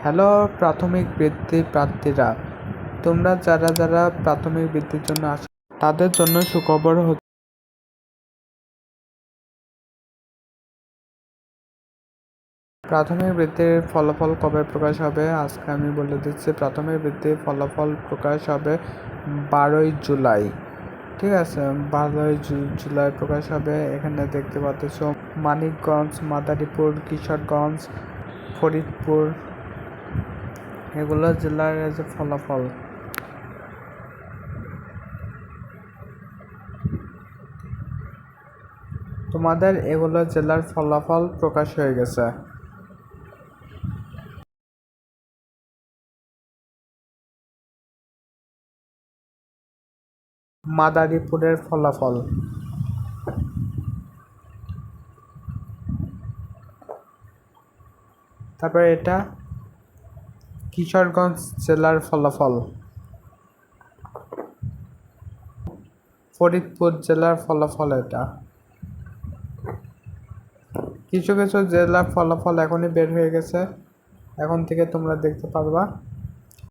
Hello প্রাথমিক বৃত্তি প্রার্থীরা, তোমরা যারা যারা প্রাথমিক বৃত্তির জন্য আসো তাদের জন্য সুখবর হচ্ছে প্রাথমিক বৃত্তির ফলাফল কবে প্রকাশ হবে। আজকে আমি বলে দিচ্ছি, প্রাথমিক বৃত্তির ফলাফল প্রকাশ হবে 12ই জুলাই। ঠিক আছে, 12ই জুলাই প্রকাশ হবে। এখানে দেখতে পাচ্ছ মানিকগঞ্জ, মাদারীপুর, কিশোরগঞ্জ, ফরিদপুর এগুলো জেলার যে ফলাফল। তোমাদের এগুলো জেলার ফলাফল প্রকাশ হয়ে গেছে। মাদারীপুরের ফলাফল, তারপরে এটা কিশোরগঞ্জ জেলার ফলাফল, ফরিদপুর জেলার ফলাফল। এটা কিছু কিছু জেলার ফলাফল এখনই বের হয়ে গেছে, এখন থেকে তোমরা দেখতে পারবা।